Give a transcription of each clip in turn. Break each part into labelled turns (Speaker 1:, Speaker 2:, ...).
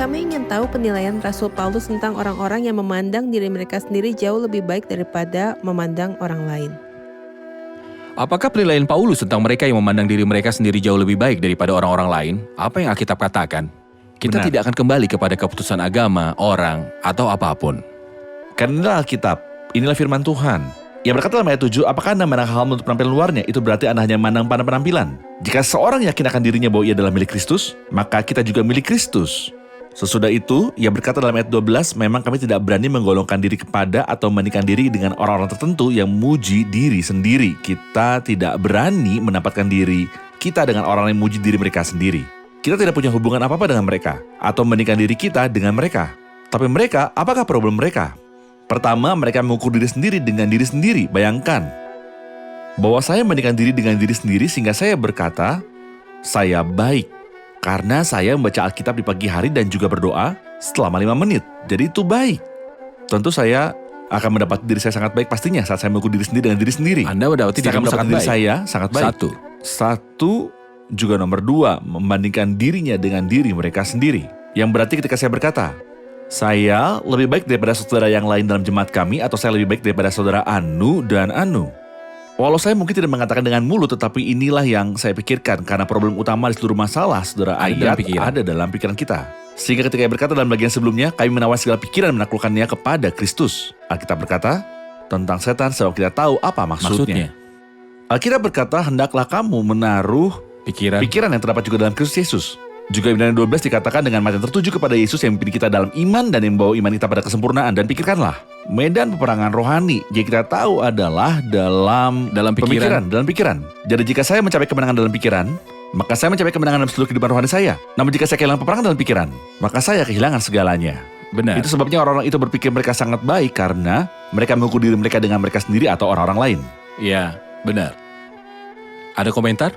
Speaker 1: Kami ingin tahu penilaian Rasul Paulus tentang orang-orang yang memandang diri mereka sendiri jauh lebih baik daripada memandang orang lain.
Speaker 2: Apakah penilaian Paulus tentang mereka yang memandang diri mereka sendiri jauh lebih baik daripada orang-orang lain? Apa yang Alkitab katakan? Kita
Speaker 3: Benar.
Speaker 2: tidak akan kembali kepada keputusan agama, orang, atau apapun.
Speaker 3: Karena Alkitab, inilah firman Tuhan. Ia berkata dalam ayat 7, apakah Anda memandang hal menurut penampilan luarnya? Itu berarti Anda hanya memandang pada penampilan. Jika seorang yakin akan dirinya bahwa ia adalah milik Kristus, maka kita juga milik Kristus. Sesudah itu, ia berkata dalam ayat 12, memang kami tidak berani menggolongkan diri kepada atau membandingkan diri dengan orang-orang tertentu yang muji diri sendiri. Kita tidak berani mendapatkan diri kita dengan orang yang muji diri mereka sendiri. Kita tidak punya hubungan apa-apa dengan mereka, atau membandingkan diri kita dengan mereka. Tapi mereka, apakah problem mereka? Pertama, mereka mengukur diri sendiri dengan diri sendiri. Bayangkan, bahwa saya membandingkan diri dengan diri sendiri sehingga saya berkata, saya baik. Karena saya membaca Alkitab di pagi hari dan juga berdoa selama 5 menit. Jadi itu baik. Tentu saya akan mendapat diri saya sangat baik pastinya saat saya mengukur diri sendiri dengan diri sendiri.
Speaker 2: Anda mendapati
Speaker 3: Saya akan
Speaker 2: dirimu sangat
Speaker 3: mendapat diri
Speaker 2: baik.
Speaker 3: saya sangat baik. Satu, juga nomor 2, membandingkan dirinya dengan diri mereka sendiri. Yang berarti ketika saya berkata, saya lebih baik daripada saudara yang lain dalam jemaat kami, atau saya lebih baik daripada saudara Anu dan Anu. Walau saya mungkin tidak mengatakan dengan mulut, tetapi inilah yang saya pikirkan, karena problem utama di seluruh masalah, saudara, ada dalam pikiran kita. Sehingga ketika ia berkata dalam bagian sebelumnya, kami menawan segala pikiran dan menaklukkannya kepada Kristus. Alkitab berkata, tentang setan sebab kita tahu apa maksudnya. Alkitab berkata, hendaklah kamu menaruh pikiran yang terdapat juga dalam Kristus Yesus. Juga Ibrani 12 dikatakan dengan mata tertuju kepada Yesus yang memimpin kita dalam iman dan yang membawa iman kita pada kesempurnaan. Dan pikirkanlah, medan peperangan rohani yang kita tahu adalah dalam pikiran. Jadi jika saya mencapai kemenangan dalam pikiran, maka saya mencapai kemenangan dalam seluruh kehidupan rohani saya. Namun jika saya kehilangan peperangan dalam pikiran, maka saya kehilangan segalanya.
Speaker 2: Benar.
Speaker 3: Itu sebabnya orang-orang itu berpikir mereka sangat baik karena mereka mengukur diri mereka dengan mereka sendiri atau orang-orang lain.
Speaker 2: Iya, benar. Ada komentar?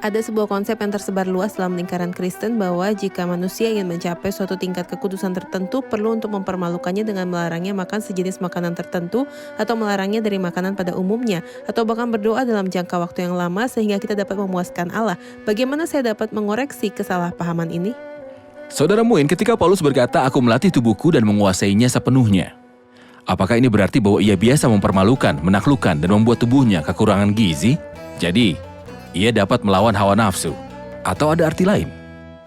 Speaker 1: Ada sebuah konsep yang tersebar luas dalam lingkaran Kristen bahwa jika manusia ingin mencapai suatu tingkat kekudusan tertentu, perlu untuk mempermalukannya dengan melarangnya makan sejenis makanan tertentu atau melarangnya dari makanan pada umumnya, atau bahkan berdoa dalam jangka waktu yang lama sehingga kita dapat memuaskan Allah. Bagaimana saya dapat mengoreksi kesalahpahaman ini?
Speaker 2: Saudara Muin, ketika Paulus berkata, aku melatih tubuhku dan menguasainya sepenuhnya. Apakah ini berarti bahwa ia biasa mempermalukan, menaklukkan, dan membuat tubuhnya kekurangan gizi? Jadi, ia dapat melawan hawa nafsu. Atau ada arti lain?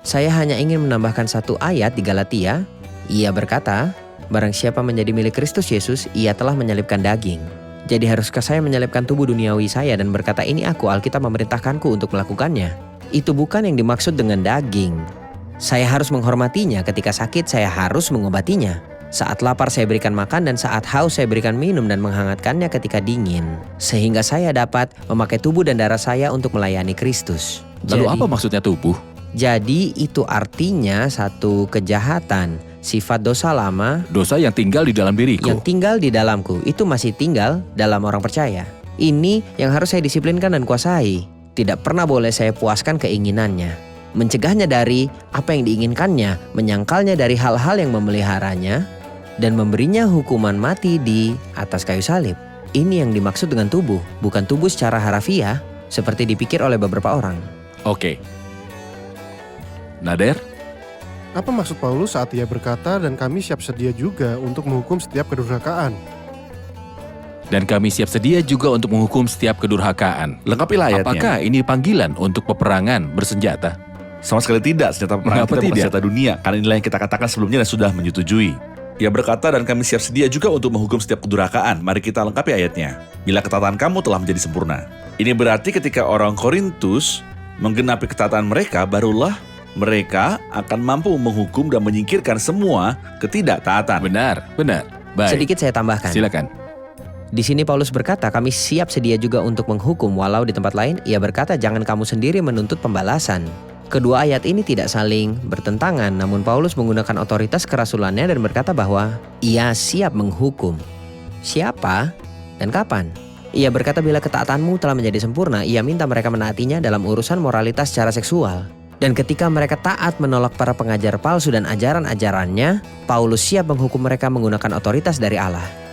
Speaker 4: Saya hanya ingin menambahkan satu ayat di Galatia. Ia berkata, barang siapa menjadi milik Kristus Yesus, ia telah menyalibkan daging. Jadi haruskah saya menyalibkan tubuh duniawi saya dan berkata, ini aku, Alkitab memerintahkanku untuk melakukannya? Itu bukan yang dimaksud dengan daging. Saya harus menghormatinya, ketika sakit saya harus mengobatinya. Saat lapar saya berikan makan dan saat haus saya berikan minum dan menghangatkannya ketika dingin. Sehingga saya dapat memakai tubuh dan darah saya untuk melayani Kristus.
Speaker 2: Lalu apa maksudnya tubuh?
Speaker 4: Jadi itu artinya satu kejahatan, sifat dosa lama.
Speaker 2: Dosa yang tinggal di dalam diriku.
Speaker 4: Yang tinggal di dalamku, itu masih tinggal dalam orang percaya. Ini yang harus saya disiplinkan dan kuasai. Tidak pernah boleh saya puaskan keinginannya. Mencegahnya dari apa yang diinginkannya, menyangkalnya dari hal-hal yang memeliharanya, dan memberinya hukuman mati di atas kayu salib. Ini yang dimaksud dengan tubuh, bukan tubuh secara harafiah, seperti dipikir oleh beberapa orang.
Speaker 2: Oke. Nader?
Speaker 5: Apa maksud Paulus saat ia berkata, dan kami siap sedia juga untuk menghukum setiap kedurhakaan?
Speaker 2: Dan kami siap sedia juga untuk menghukum setiap kedurhakaan.
Speaker 3: Lengkapilah ayatnya.
Speaker 2: Apakah ini panggilan untuk peperangan bersenjata?
Speaker 3: Sama sekali tidak, senjata peperangan kita bukan senjata dunia. Karena inilah yang kita katakan sebelumnya dan sudah menyetujui. Ia berkata, dan kami siap sedia juga untuk menghukum setiap kedurhakaan. Mari kita lengkapi ayatnya. Bila ketaatan kamu telah menjadi sempurna. Ini berarti ketika orang Korintus menggenapi ketaatan mereka, barulah mereka akan mampu menghukum dan menyingkirkan semua ketidaktaatan.
Speaker 2: Benar. Baik.
Speaker 4: Sedikit saya tambahkan.
Speaker 2: Silakan.
Speaker 4: Di sini Paulus berkata, kami siap sedia juga untuk menghukum, walau di tempat lain ia berkata, jangan kamu sendiri menuntut pembalasan. Kedua ayat ini tidak saling bertentangan, namun Paulus menggunakan otoritas kerasulannya dan berkata bahwa ia siap menghukum. Siapa dan kapan? Ia berkata bila ketaatanmu telah menjadi sempurna, ia minta mereka menaatinya dalam urusan moralitas secara seksual. Dan ketika mereka taat menolak para pengajar palsu dan ajaran-ajarannya, Paulus siap menghukum mereka menggunakan otoritas dari Allah.